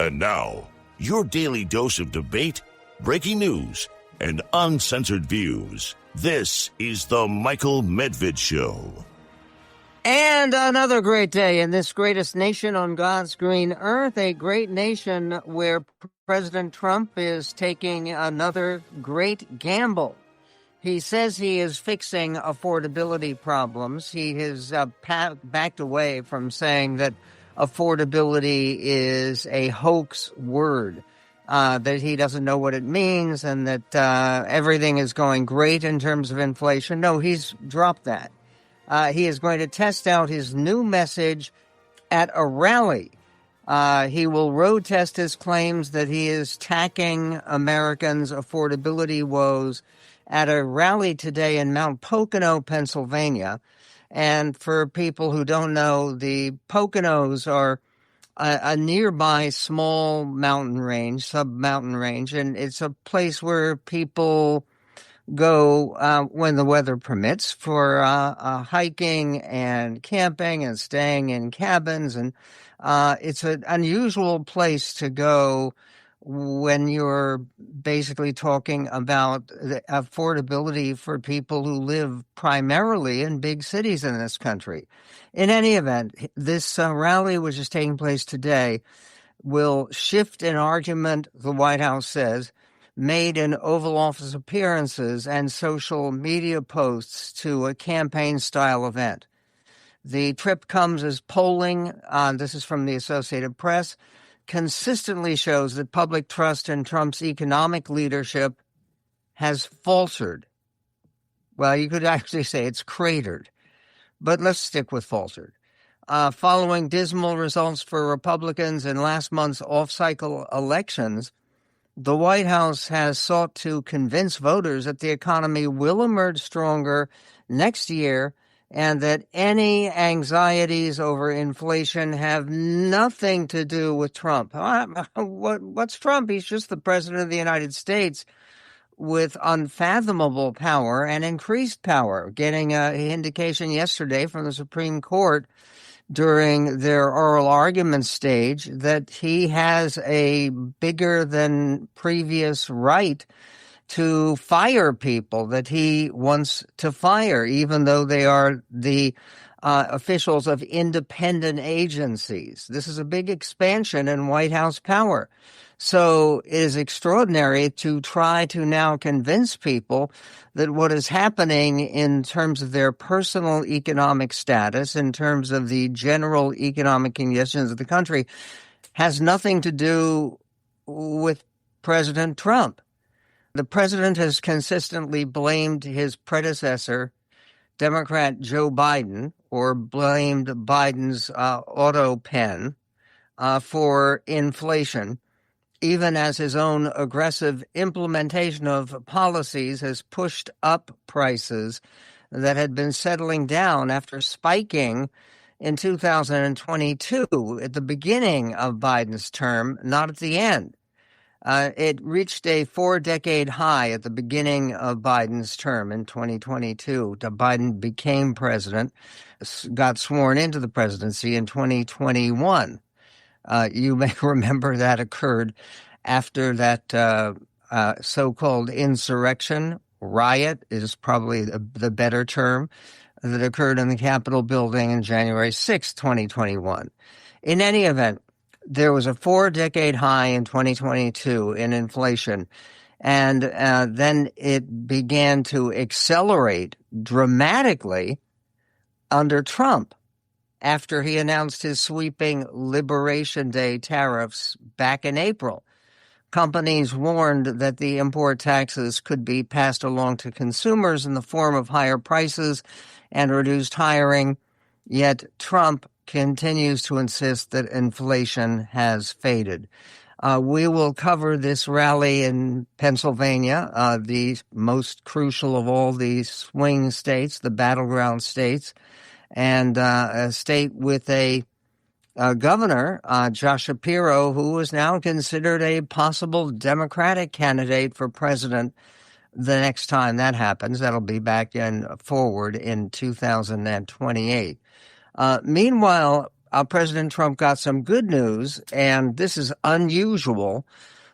And now, your daily dose of debate, breaking news, and uncensored views. This is the Michael Medved Show. And another great day in this greatest nation on God's green earth, a great nation where President Trump is taking another great gamble. He says he is fixing affordability problems. He has backed away from saying that affordability is a hoax word, that he doesn't know what it means, and that everything is going great in terms of inflation. No, he's dropped that. He is going to test out his new message at a rally. He will road test his claims that he is tackling Americans' affordability woes at a rally today in Mount Pocono, Pennsylvania. And for people who don't know, the Poconos are a nearby small mountain range, sub-mountain range, and it's a place where people go when the weather permits for hiking and camping and staying in cabins. And it's an unusual place to go when you're basically talking about the affordability for people who live primarily in big cities in this country. In any event, this rally, which is taking place today, will shift an argument, the White House says, made in Oval Office appearances and social media posts to a campaign-style event. The trip comes as polling, this is from the Associated Press, consistently shows that public trust in Trump's economic leadership has faltered. Well, you could actually say it's cratered, but let's stick with faltered. Following dismal results for Republicans in last month's off-cycle elections, the White House has sought to convince voters that the economy will emerge stronger next year and that any anxieties over inflation have nothing to do with Trump. What's Trump? He's just the president of the United States with unfathomable power and increased power, getting an indication yesterday from the Supreme Court during their oral argument stage that he has a bigger than previous right to fire people that he wants to fire, even though they are the officials of independent agencies. This is a big expansion in White House power. So it is extraordinary to try to now convince people that what is happening in terms of their personal economic status, in terms of the general economic conditions of the country, has nothing to do with President Trump. The president has consistently blamed his predecessor, Democrat Joe Biden, or blamed Biden's auto pen for inflation, even as his own aggressive implementation of policies has pushed up prices that had been settling down after spiking in 2022 at the beginning of Biden's term, not at the end. It reached a 4-decade high at the beginning of Biden's term in 2022. Biden became president, got sworn into the presidency in 2021. You may remember that occurred after that so-called insurrection, riot is probably the better term, that occurred in the Capitol building on January 6, 2021. In any event, there was a 4-decade high in 2022 in inflation, and then it began to accelerate dramatically under Trump after he announced his sweeping Liberation Day tariffs back in April. Companies warned that the import taxes could be passed along to consumers in the form of higher prices and reduced hiring, yet Trump continues to insist that inflation has faded. We will cover this rally in Pennsylvania, the most crucial of all the swing states, the battleground states, and a state with a governor, Josh Shapiro, who is now considered a possible Democratic candidate for president the next time that happens. That'll be back forward in 2028. Meanwhile, President Trump got some good news, and this is unusual.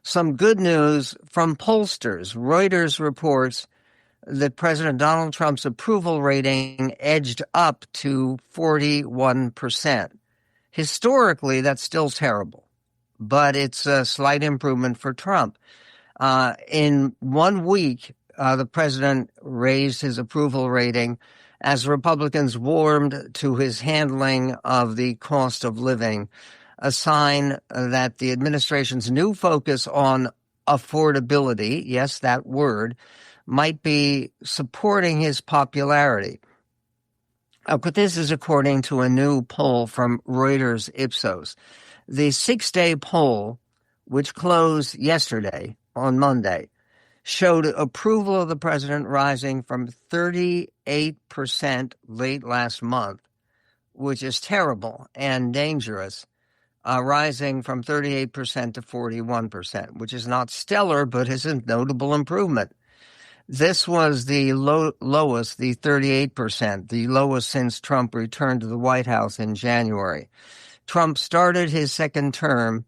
Some good news from pollsters. Reuters reports that President Donald Trump's approval rating edged up to 41%. Historically, that's still terrible, but it's a slight improvement for Trump. In 1 week, the president raised his approval rating as Republicans warmed to his handling of the cost of living, a sign that the administration's new focus on affordability, yes, that word, might be supporting his popularity. But this is according to a new poll from Reuters Ipsos. The 6-day poll, which closed yesterday on Monday, showed approval of the president rising from 38% late last month, which is terrible and dangerous, rising from 38% to 41%, which is not stellar, but is a notable improvement. This was the lowest, the 38%, the lowest since Trump returned to the White House in January. Trump started his second term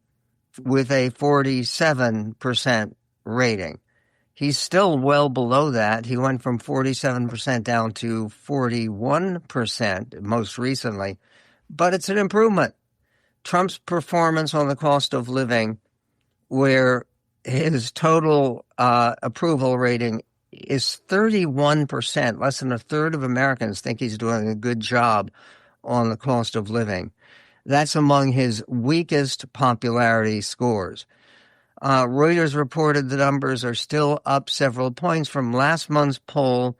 with a 47% rating. He's still well below that. He went from 47% down to 41% most recently, but it's an improvement. Trump's performance on the cost of living, where his total approval rating is 31%, less than a third of Americans think he's doing a good job on the cost of living. That's among his weakest popularity scores. Reuters reported the numbers are still up several points from last month's poll,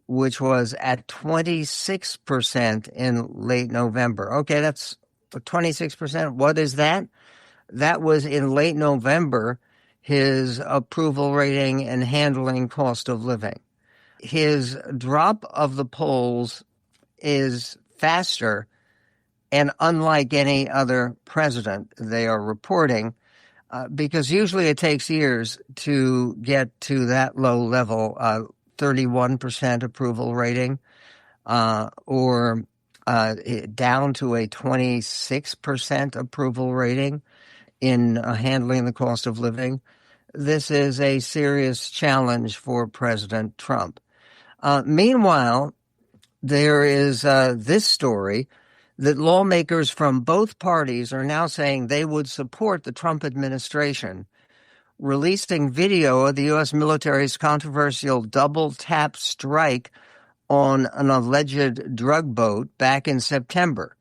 which was at 26% in late November. Okay, that's 26%. What is that? That was in late November, his approval rating and handling cost of living. His drop of the polls is faster, and unlike any other president, they are reporting, because usually it takes years to get to that low level, 31% approval rating, or down to a 26% approval rating in handling the cost of living. This is a serious challenge for President Trump. Meanwhile, there is this story that lawmakers from both parties are now saying they would support the Trump administration, releasing video of the U.S. military's controversial double-tap strike on an alleged drug boat back in September.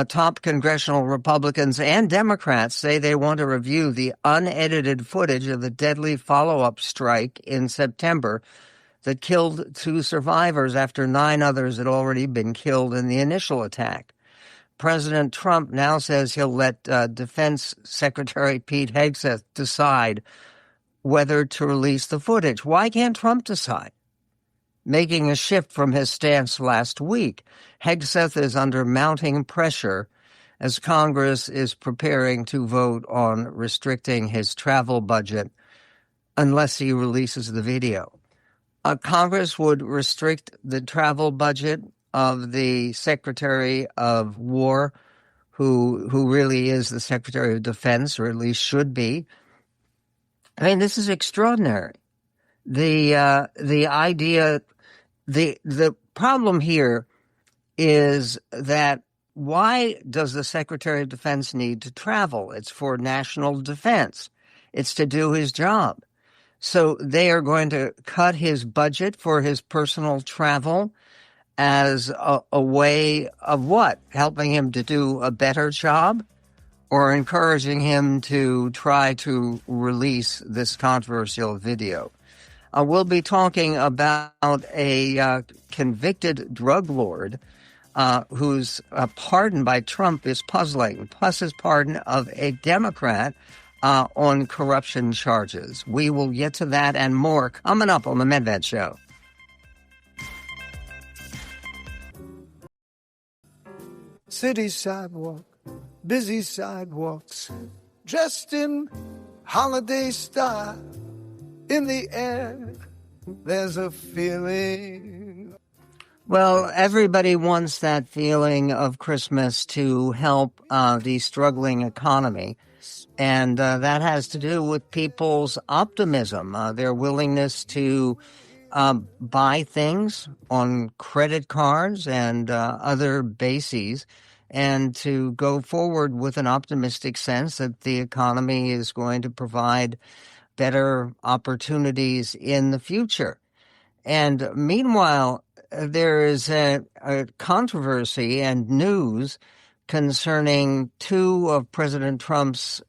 Top congressional Republicans and Democrats say they want to review the unedited footage of the deadly follow-up strike in September that killed 2 survivors after 9 others had already been killed in the initial attack. President Trump now says he'll let Defense Secretary Pete Hegseth decide whether to release the footage. Why can't Trump decide? Making a shift from his stance last week, Hegseth is under mounting pressure as Congress is preparing to vote on restricting his travel budget unless he releases the video. Congress would restrict the travel budget of the Secretary of War, who really is the Secretary of Defense, or at least should be. I mean, this is extraordinary. The idea, the problem here is that why does the Secretary of Defense need to travel? It's for national defense. It's to do his job. So they are going to cut his budget for his personal travel as a way of what? Helping him to do a better job, or encouraging him to try to release this controversial video? We'll be talking about a convicted drug lord whose pardon by Trump is puzzling, plus his pardon of a Democrat on corruption charges. We will get to that and more coming up on the Medved Show. City sidewalk, busy sidewalks, dressed in holiday style. In the air, there's a feeling. Well, everybody wants that feeling of Christmas to help the struggling economy. And that has to do with people's optimism, their willingness to buy things on credit cards and other bases, and to go forward with an optimistic sense that the economy is going to provide better opportunities in the future. And meanwhile, there is a controversy and news concerning two of President Trump's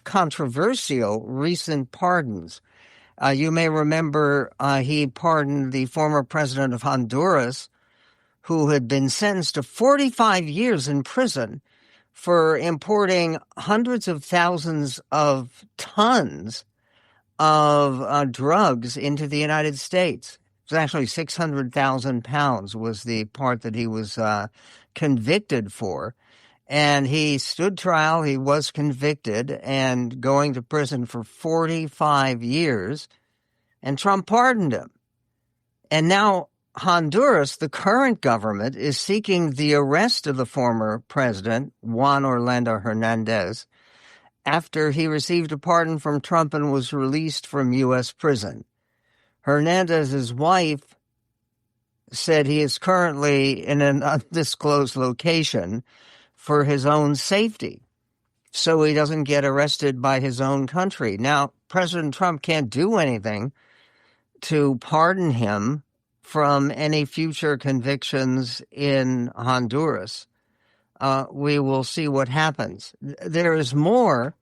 controversial recent pardons. You may remember he pardoned the former president of Honduras, who had been sentenced to 45 years in prison for importing hundreds of thousands of tons of drugs into the United States. It was actually 600,000 pounds was the part that he was convicted for. And he stood trial. He was convicted and going to prison for 45 years. And Trump pardoned him. And now Honduras, the current government, is seeking the arrest of the former president, Juan Orlando Hernandez, after he received a pardon from Trump and was released from U.S. prison. Hernandez's wife said he is currently in an undisclosed location for his own safety, so he doesn't get arrested by his own country. Now, President Trump can't do anything to pardon him from any future convictions in Honduras. We will see what happens. There is more,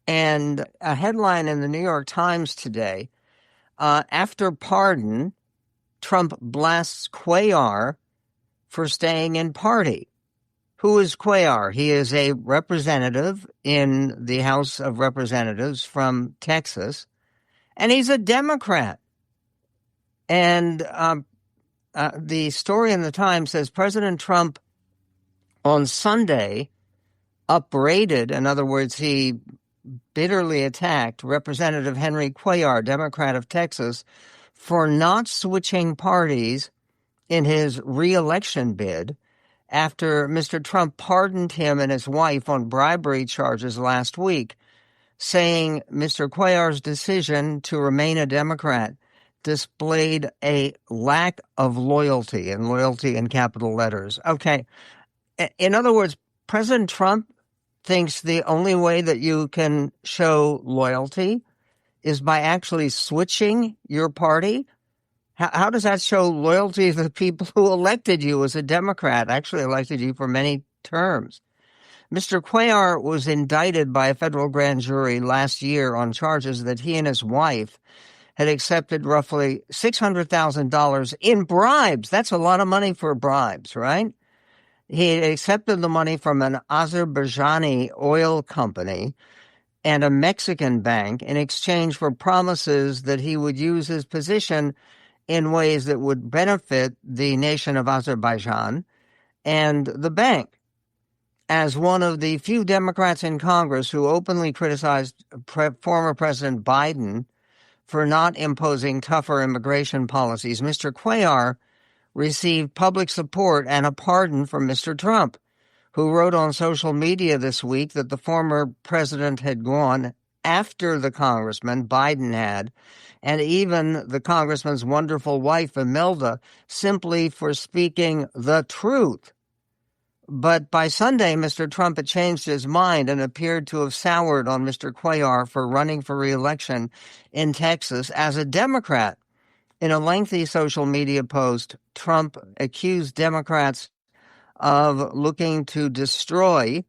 and a headline in the New York Times today, after pardon, Trump blasts Cuellar for staying in party. Who is Cuellar? He is a representative in the House of Representatives from Texas, and he's a Democrat. And the story in the Times says President Trump on Sunday upbraided, in other words, he bitterly attacked Representative Henry Cuellar, Democrat of Texas, for not switching parties in his re-election bid after Mr. Trump pardoned him and his wife on bribery charges last week, saying Mr. Cuellar's decision to remain a Democrat displayed a lack of loyalty, and loyalty in capital letters. Okay. In other words, President Trump thinks the only way that you can show loyalty is by actually switching your party. How does that show loyalty to the people who elected you as a Democrat, actually elected you for many terms? Mr. Cuellar was indicted by a federal grand jury last year on charges that he and his wife had accepted roughly $600,000 in bribes. That's a lot of money for bribes, right? He had accepted the money from an Azerbaijani oil company and a Mexican bank in exchange for promises that he would use his position in ways that would benefit the nation of Azerbaijan and the bank. As one of the few Democrats in Congress who openly criticized former President Biden for not imposing tougher immigration policies, Mr. Cuellar received public support and a pardon from Mr. Trump, who wrote on social media this week that the former president had gone after the congressman, Biden had, and even the congressman's wonderful wife, Imelda, simply for speaking the truth. But by Sunday, Mr. Trump had changed his mind and appeared to have soured on Mr. Cuellar for running for re-election in Texas as a Democrat. In a lengthy social media post, Trump accused Democrats of looking to destroy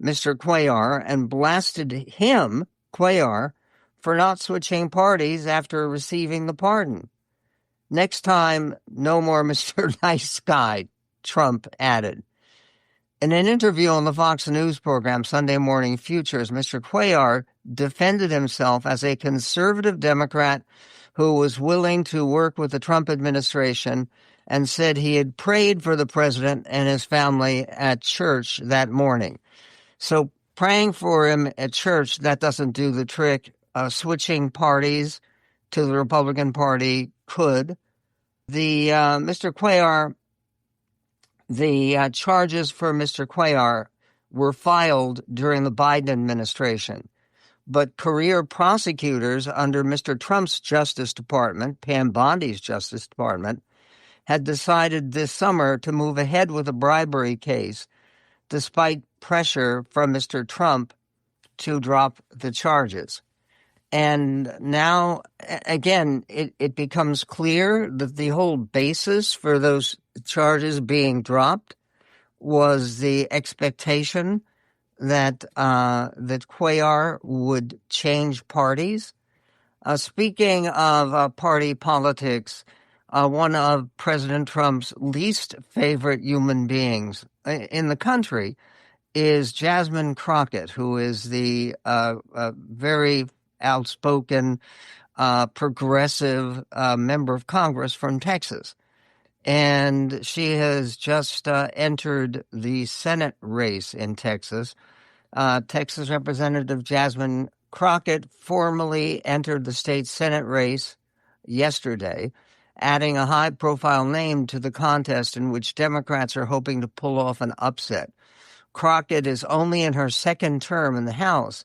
Mr. Cuellar and blasted him, Cuellar, for not switching parties after receiving the pardon. Next time, no more Mr. Nice Guy, Trump added. In an interview on the Fox News program Sunday Morning Futures, Mr. Cuellar defended himself as a conservative Democrat who was willing to work with the Trump administration and said he had prayed for the president and his family at church that morning. So praying for him at church, that doesn't do the trick. Switching parties to the Republican Party could. The Mr. Cuellar, the charges for Mr. Cuellar were filed during the Biden administration, but career prosecutors under Mr. Trump's Justice Department, Pam Bondi's Justice Department, had decided this summer to move ahead with a bribery case despite pressure from Mr. Trump to drop the charges. And now, again, it becomes clear that the whole basis for those charges being dropped was the expectation that that Cuellar would change parties. Speaking of party politics, one of President Trump's least favorite human beings in the country is Jasmine Crockett, who is the very outspoken, progressive member of Congress from Texas. And she has just entered the Senate race in Texas. Texas Representative Jasmine Crockett formally entered the state Senate race yesterday, adding a high-profile name to the contest in which Democrats are hoping to pull off an upset. Crockett is only in her second term in the House,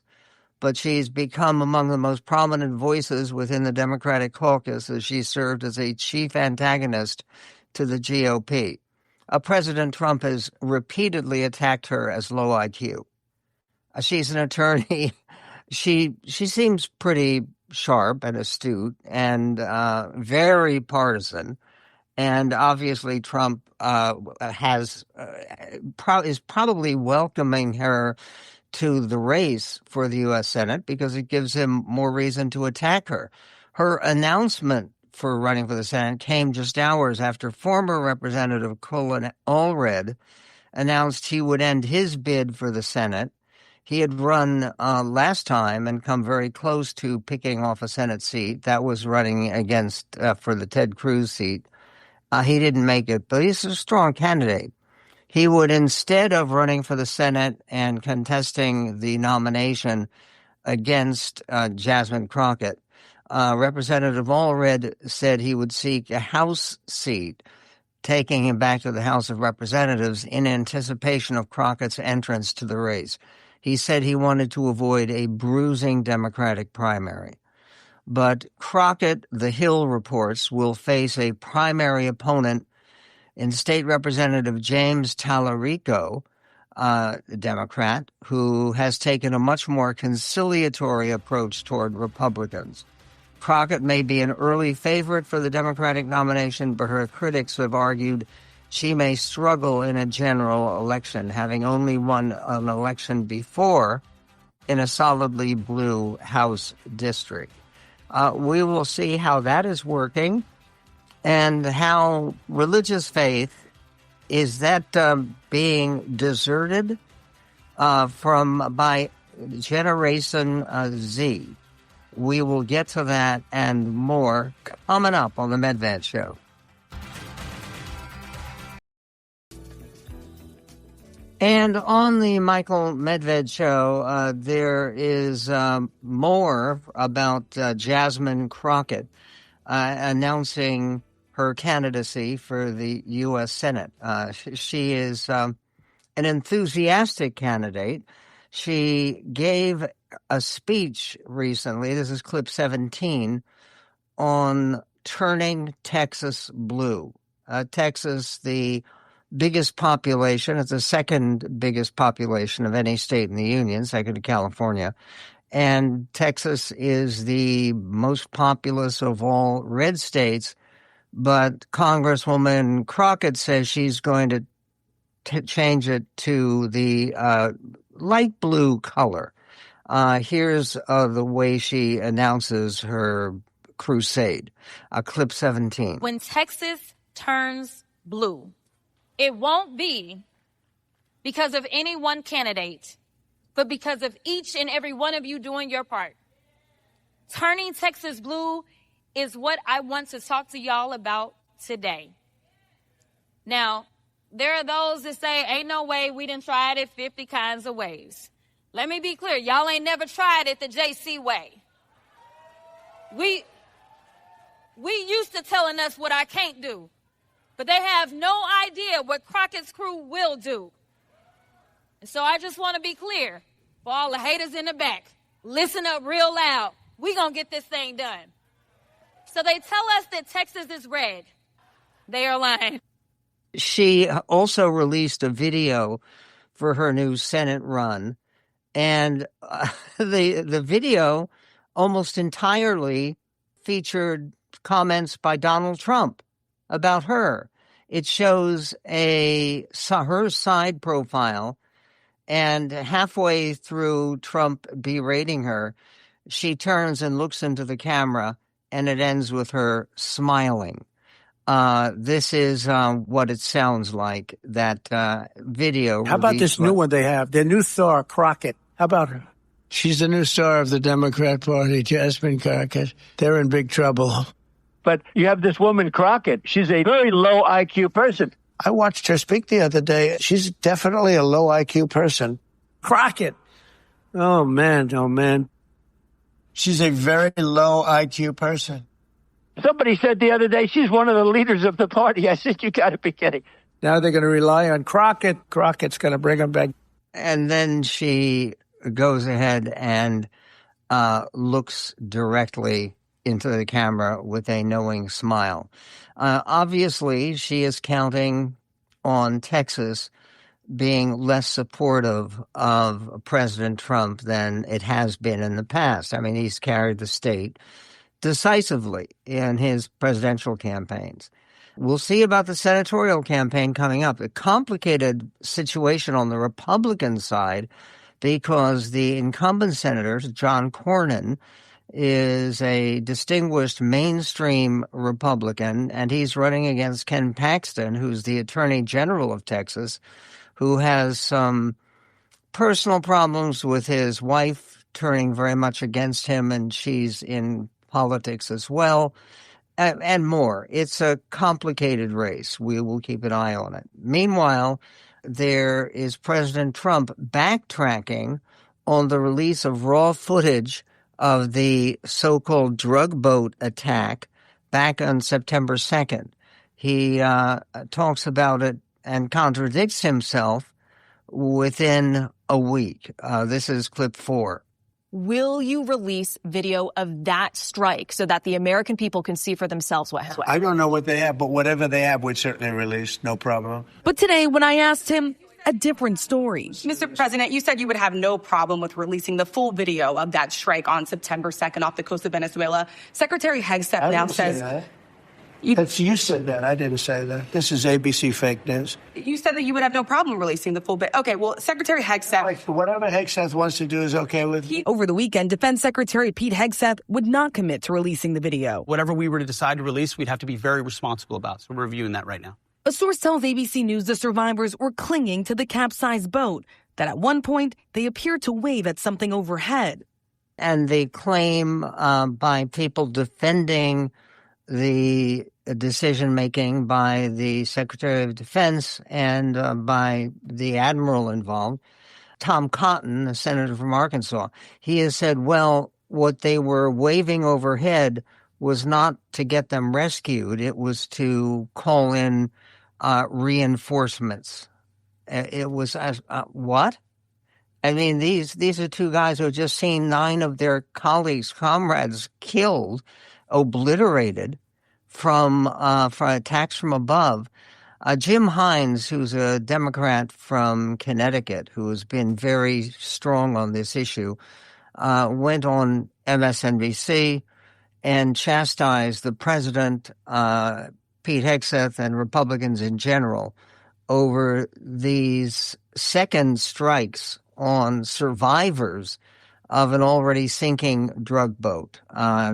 but she's become among the most prominent voices within the Democratic caucus as she served as a chief antagonist to the GOP. President Trump has repeatedly attacked her as low IQ. She's an attorney. She seems pretty sharp and astute and very partisan. And obviously Trump is probably welcoming her to the race for the U.S. Senate because it gives him more reason to attack her. Her announcement for running for the Senate came just hours after former Representative Colin Allred announced he would end his bid for the Senate. He had run last time and come very close to picking off a Senate seat. That was running against for the Ted Cruz seat. He didn't make it, but he's a strong candidate. He would, instead of running for the Senate and contesting the nomination against Jasmine Crockett, Representative Allred said he would seek a House seat, taking him back to the House of Representatives in anticipation of Crockett's entrance to the race. He said he wanted to avoid a bruising Democratic primary. But Crockett, the Hill reports, will face a primary opponent in State Representative James Tallarico, a Democrat, who has taken a much more conciliatory approach toward Republicans. Crockett may be an early favorite for the Democratic nomination, but her critics have argued she may struggle in a general election, having only won an election before in a solidly blue House district. We will see how that is working and how religious faith is that being deserted by Generation Z. We will get to that and more coming up on the Medved Show. And on the Michael Medved Show, there is more about Jasmine Crockett announcing her candidacy for the U.S. Senate. She is an enthusiastic candidate. She gave a speech recently, this is clip 17, on turning Texas blue. Texas, the biggest population, it's the second biggest population of any state in the Union, second to California. And Texas is the most populous of all red states. But Congresswoman Crockett says she's going to change it to the light blue color. Here's the way she announces her crusade. Clip 17. When Texas turns blue, it won't be because of any one candidate, but because of each and every one of you doing your part. Turning Texas blue is what I want to talk to y'all about today. Now, there are those that say, ain't no way, we done tried it 50 kinds of ways. Let me be clear, y'all ain't never tried it the JC way. We used to telling us what I can't do, but they have no idea what Crockett's crew will do. And so I just want to be clear for all the haters in the back. Listen up real loud. We gonna get this thing done. So they tell us that Texas is red. They are lying. She also released a video for her new Senate run, and the video almost entirely featured comments by Donald Trump about her. It shows her side profile, and halfway through Trump berating her, she turns and looks into the camera, and it ends with her smiling. This is what it sounds like, that video. How about this new one they have? Their new star, Crockett. How about her? She's the new star of the Democrat Party, Jasmine Crockett. They're in big trouble. But you have this woman, Crockett. She's a very low IQ person. I watched her speak the other day. She's definitely a low IQ person. Crockett. Oh, man. Oh, man. She's a very low IQ person. Somebody said the other day she's one of the leaders of the party. I said, you got to be kidding. Now they're going to rely on Crockett. Crockett's going to bring them back. And then she goes ahead and looks directly into the camera with a knowing smile. Obviously, she is counting on Texas being less supportive of President Trump than it has been in the past. I mean, he's carried the state decisively in his presidential campaigns. We'll see about the senatorial campaign coming up. A complicated situation on the Republican side because the incumbent senator, John Cornyn, is a distinguished mainstream Republican, and he's running against Ken Paxton, who's the Attorney General of Texas, who has some personal problems with his wife turning very much against him, and she's in politics as well, and more. It's a complicated race. We will keep an eye on it. Meanwhile, there is President Trump backtracking on the release of raw footage of the so-called drug boat attack back on September 2nd. He talks about it and contradicts himself within a week. This is clip 4. Will you release video of that strike so that the American people can see for themselves what happened? I don't know what they have, but whatever they have, we'd certainly release. No problem. But today, when I asked him, a different story. Mr. President, you said you would have no problem with releasing the full video of that strike on September 2nd off the coast of Venezuela. Secretary Hegseth now says... You said that. I didn't say that. This is ABC fake news. You said that you would have no problem releasing the full bit. Okay, well, Secretary Hegseth... Whatever Hegseth wants to do is okay with me. Over the weekend, Defense Secretary Pete Hegseth would not commit to releasing the video. Whatever we were to decide to release, we'd have to be very responsible about. So we're reviewing that right now. A source tells ABC News the survivors were clinging to the capsized boat, that at one point they appeared to wave at something overhead. And the claim by people defending the decision-making by the Secretary of Defense and by the admiral involved, Tom Cotton, a senator from Arkansas, he has said, well, what they were waving overhead was not to get them rescued. It was to call in reinforcements. It was what? I mean, these are two guys who have just seen 9 of their comrades killed, obliterated from attacks from above. Jim Hines, who's a Democrat from Connecticut, who has been very strong on this issue, went on MSNBC and chastised the president, Pete Hegseth, and Republicans in general over these second strikes on survivors of an already sinking drug boat.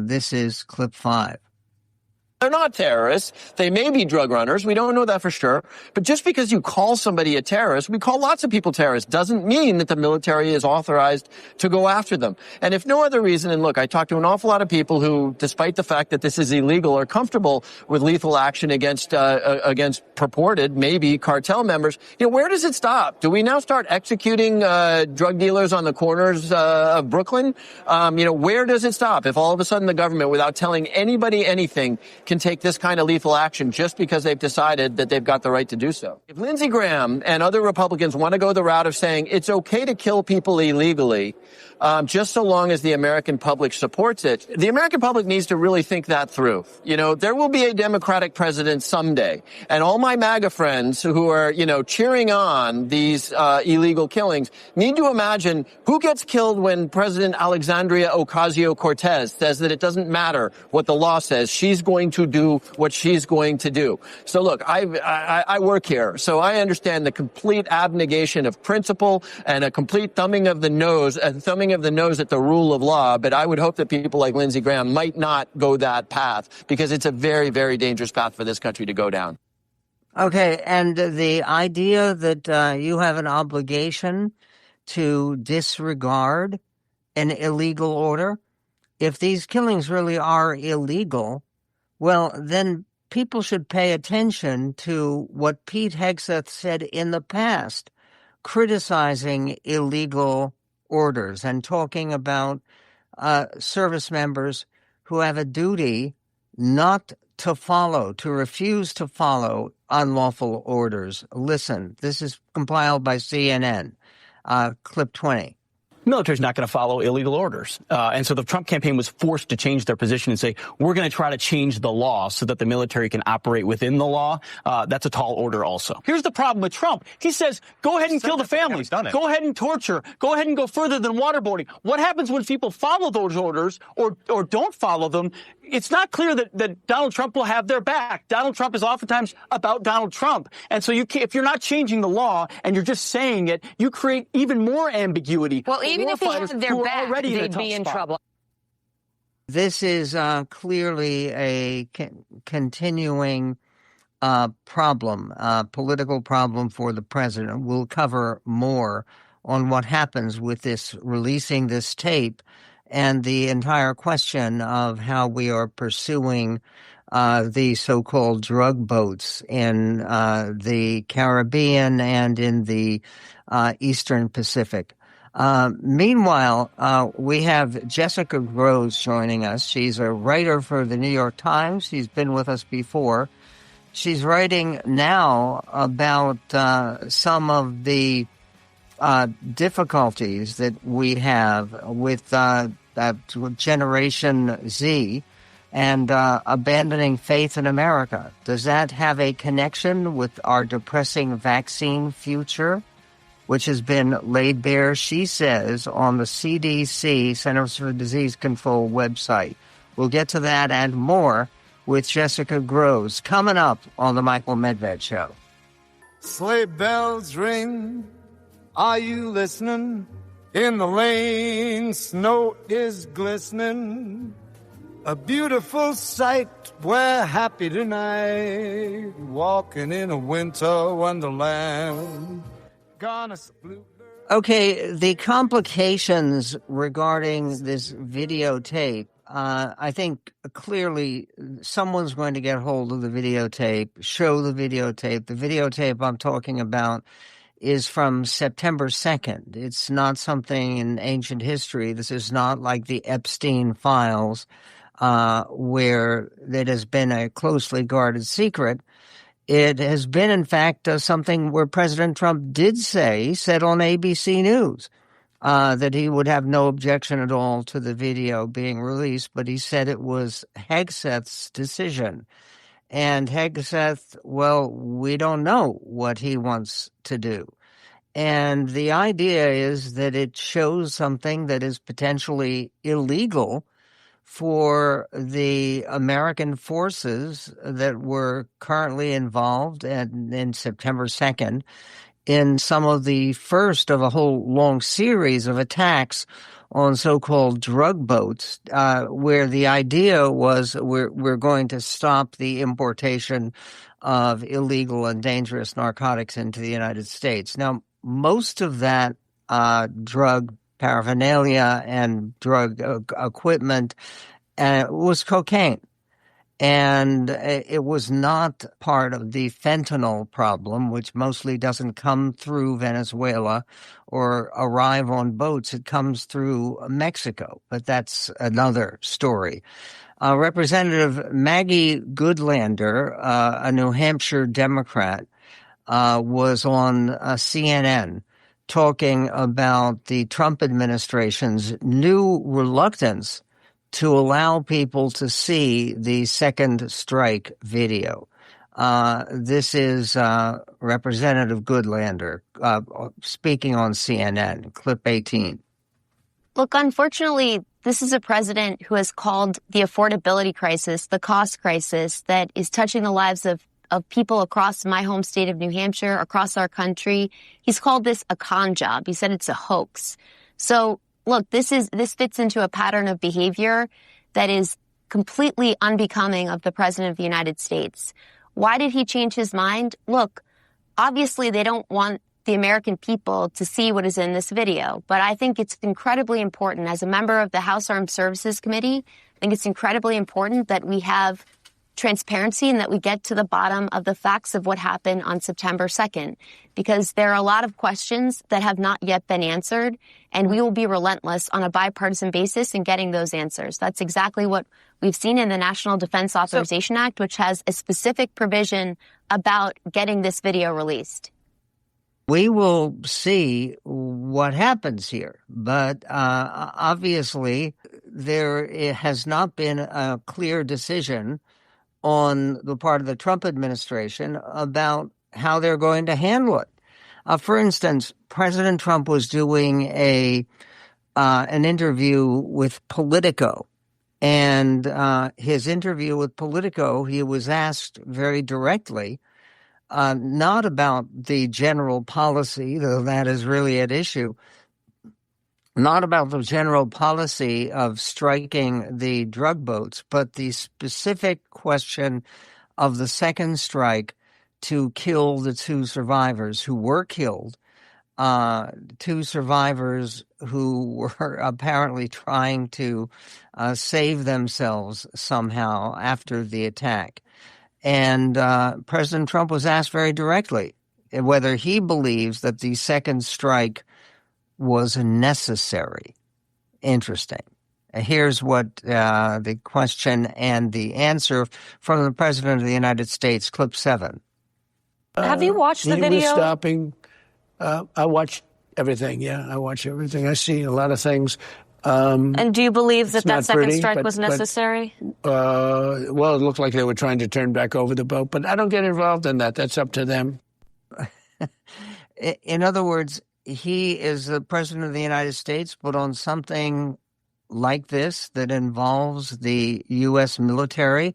This is clip 5. They're not terrorists. They may be drug runners. We don't know that for sure. But just because you call somebody a terrorist, we call lots of people terrorists, doesn't mean that the military is authorized to go after them. And if no other reason, and look, I talked to an awful lot of people who, despite the fact that this is illegal, are comfortable with lethal action against purported, maybe, cartel members. Where does it stop? Do we now start executing drug dealers on the corners of Brooklyn? Where does it stop? If all of a sudden the government, without telling anybody anything, can take this kind of lethal action just because they've decided that they've got the right to do so. If Lindsey Graham and other Republicans want to go the route of saying it's okay to kill people illegally, just so long as the American public supports it, the American public needs to really think that through. There will be a Democratic president someday, and all my MAGA friends who are, cheering on these illegal killings need to imagine who gets killed when President Alexandria Ocasio-Cortez says that it doesn't matter what the law says. She's going to do what she's going to do. So look, I work here, so I understand the complete abnegation of principle and a complete thumbing of the nose at the rule of law. But I would hope that people like Lindsey Graham might not go that path, because it's a very, very dangerous path for this country to go down. Okay, and the idea that you have an obligation to disregard an illegal order, if these killings really are illegal, well, then people should pay attention to what Pete Hegseth said in the past, criticizing illegal orders and talking about service members who have a duty not to follow, to refuse to follow unlawful orders. Listen, this is compiled by CNN, clip 20. Military's not going to follow illegal orders. And so the Trump campaign was forced to change their position and say, we're going to try to change the law so that the military can operate within the law. That's a tall order also. Here's the problem with Trump. He says, go ahead and kill the families. Go ahead and torture. Go ahead and go further than waterboarding. What happens when people follow those orders or don't follow them? It's not clear that Donald Trump will have their back. Donald Trump is oftentimes about Donald Trump. And so if you're not changing the law and you're just saying it, you create even more ambiguity. Well, even if he had their back, they'd be in trouble. This is clearly a continuing problem, political problem for the president. We'll cover more on what happens with this, releasing this tape, and the entire question of how we are pursuing the so-called drug boats in the Caribbean and in the Eastern Pacific. Meanwhile, we have Jessica Groves joining us. She's a writer for the New York Times. She's been with us before. She's writing now about some of the difficulties that we have with Generation Z and abandoning faith in America. Does that have a connection with our depressing vaccine future, which has been laid bare, she says, on the CDC, Centers for Disease Control website? We'll get to that and more with Jessica Groves coming up on The Michael Medved Show. Sleigh bells ring. Are you listening? In the lane, snow is glistening. A beautiful sight, we're happy tonight. Walking in a winter wonderland. Okay, the complications regarding this videotape, I think clearly someone's going to get hold of the videotape, show the videotape. The videotape I'm talking about is from September 2nd. It's not something in ancient history. This is not like the Epstein files, where it has been a closely guarded secret. It has been, in fact, something where President Trump did say, he said on ABC News, that he would have no objection at all to the video being released, but he said it was Hegseth's decision. And Hegseth, well, we don't know what he wants to do. And the idea is that it shows something that is potentially illegal for the American forces that were currently involved in September 2nd in some of the first of a whole long series of attacks on so-called drug boats, where the idea was we're going to stop the importation of illegal and dangerous narcotics into the United States. Now, most of that drug paraphernalia and drug equipment was cocaine. And it was not part of the fentanyl problem, which mostly doesn't come through Venezuela or arrive on boats. It comes through Mexico, but that's another story. Representative Maggie Goodlander, a New Hampshire Democrat, was on CNN talking about the Trump administration's new reluctance to allow people to see the second strike video. This is Representative Goodlander speaking on CNN, clip 18. Look, unfortunately, this is a president who has called the affordability crisis, the cost crisis that is touching the lives of people across my home state of New Hampshire, across our country. He's called this a con job. He said it's a hoax. So look, this fits into a pattern of behavior that is completely unbecoming of the President of the United States. Why did he change his mind? Look, obviously they don't want the American people to see what is in this video, but I think it's incredibly important. As a member of the House Armed Services Committee, I think it's incredibly important that we have transparency and that we get to the bottom of the facts of what happened on September 2nd, because there are a lot of questions that have not yet been answered, and we will be relentless on a bipartisan basis in getting those answers. That's exactly what we've seen in the National Defense Authorization Act, which has a specific provision about getting this video released. We will see what happens here, but obviously there has not been a clear decision on the part of the Trump administration about how they're going to handle it. For instance, President Trump was doing an interview with Politico, and his interview with Politico, he was asked very directly, not about the general policy, though that is really at issue, not about the general policy of striking the drug boats, but the specific question of the second strike to kill the two survivors who were killed, two survivors who were apparently trying to save themselves somehow after the attack. And President Trump was asked very directly whether he believes that the second strike was necessary. Interesting. Here's what the question and the answer from the President of the United States, clip 7. Have you watched the video? He was stopping. I watched everything, yeah. I watch everything. I see a lot of things. And do you believe that second pretty, strike was necessary? Well, it looked like they were trying to turn back over the boat, but I don't get involved in that. That's up to them. In other words, he is the President of the United States, but on something like this that involves the U.S. military,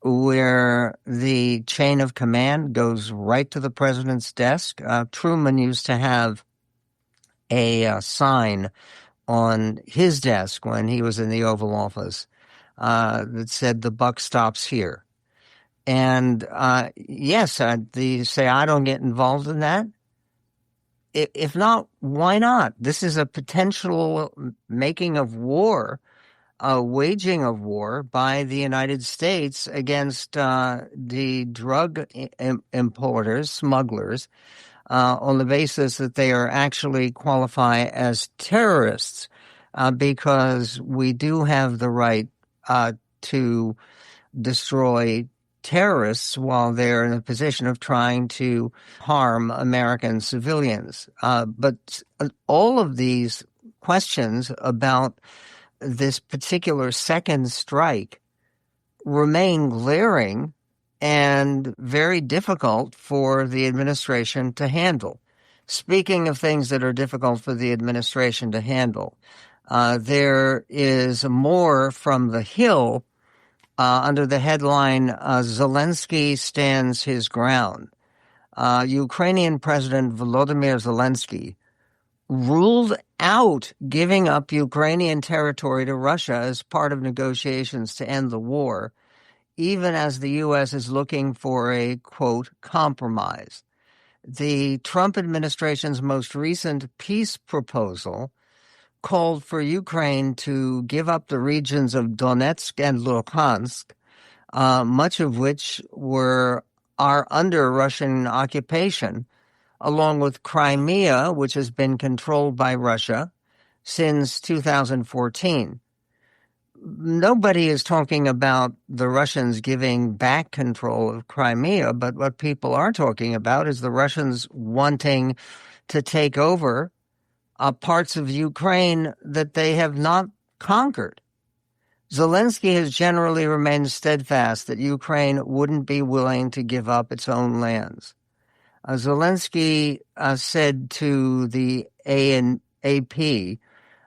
where the chain of command goes right to the president's desk. Truman used to have a sign on his desk when he was in the Oval Office that said, "The buck stops here." And yes, they say, I don't get involved in that. If not, why not? This is a potential making of war, waging of war by the United States against the drug importers, smugglers, on the basis that they are actually qualify as terrorists, because we do have the right to destroy terrorists while they're in a position of trying to harm American civilians. But all of these questions about this particular second strike remain glaring and very difficult for the administration to handle. Speaking of things that are difficult for the administration to handle, there is more from the Hill under the headline, Zelensky stands his ground. Ukrainian President Volodymyr Zelensky ruled out giving up Ukrainian territory to Russia as part of negotiations to end the war, even as the U.S. is looking for a, quote, compromise. The Trump administration's most recent peace proposal called for Ukraine to give up the regions of Donetsk and Luhansk, much of which are under Russian occupation, along with Crimea, which has been controlled by Russia since 2014. Nobody is talking about the Russians giving back control of Crimea, but what people are talking about is the Russians wanting to take over parts of Ukraine that they have not conquered. Zelensky has generally remained steadfast that Ukraine wouldn't be willing to give up its own lands. Zelensky said to the AP,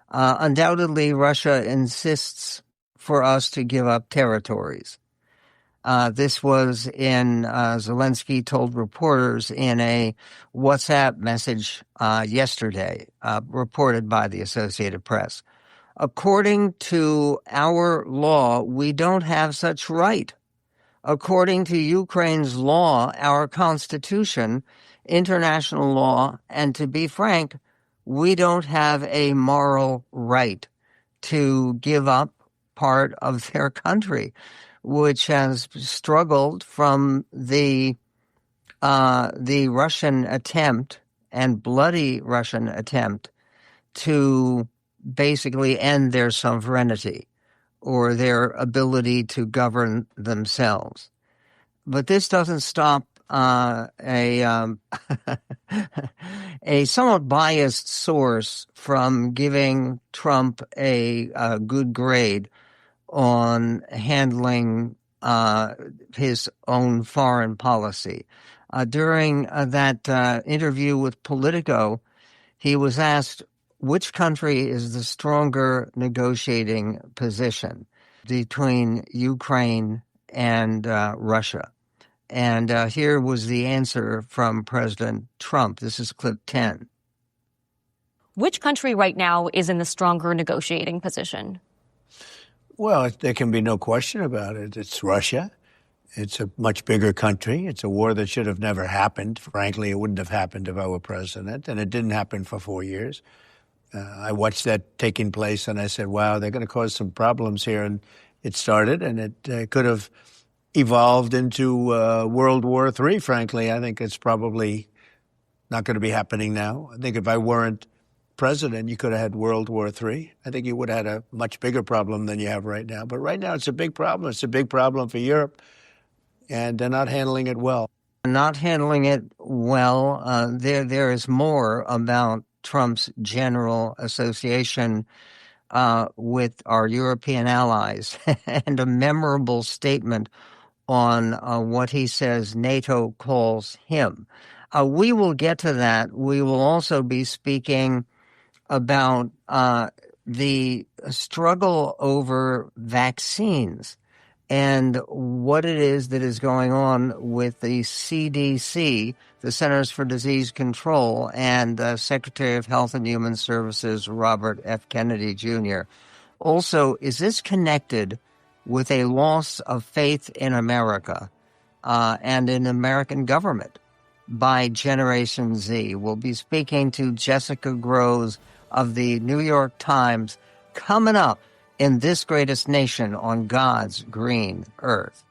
undoubtedly Russia insists for us to give up territories. This was Zelensky told reporters in a WhatsApp message yesterday, reported by the Associated Press. According to our law, we don't have such right. According to Ukraine's law, our constitution, international law, and to be frank, we don't have a moral right to give up part of their country, which has struggled from the Russian attempt and bloody Russian attempt to basically end their sovereignty or their ability to govern themselves. But this doesn't stop a somewhat biased source from giving Trump a good grade on handling his own foreign policy. During that interview with Politico, he was asked which country is the stronger negotiating position between Ukraine and Russia. And here was the answer from President Trump. This is clip 10. Which country right now is in the stronger negotiating position? Well, there can be no question about it. It's Russia. It's a much bigger country. It's a war that should have never happened. Frankly, it wouldn't have happened if I were president, and it didn't happen for 4 years. I watched that taking place, and I said, wow, they're going to cause some problems here. And it started, and it could have evolved into World War III, frankly. I think it's probably not going to be happening now. I think if I weren't president, you could have had World War III. I think you would have had a much bigger problem than you have right now. But right now, it's a big problem. It's a big problem for Europe, and they're not handling it well. Not handling it well. There is more about Trump's general association with our European allies and a memorable statement on what he says NATO calls him. We will get to that. We will also be speaking about the struggle over vaccines and what it is that is going on with the CDC, the Centers for Disease Control, and Secretary of Health and Human Services, Robert F. Kennedy Jr. Also, is this connected with a loss of faith in America and in American government by Generation Z? We'll be speaking to Jessica Groves of the New York Times coming up in This Greatest Nation on God's Green Earth.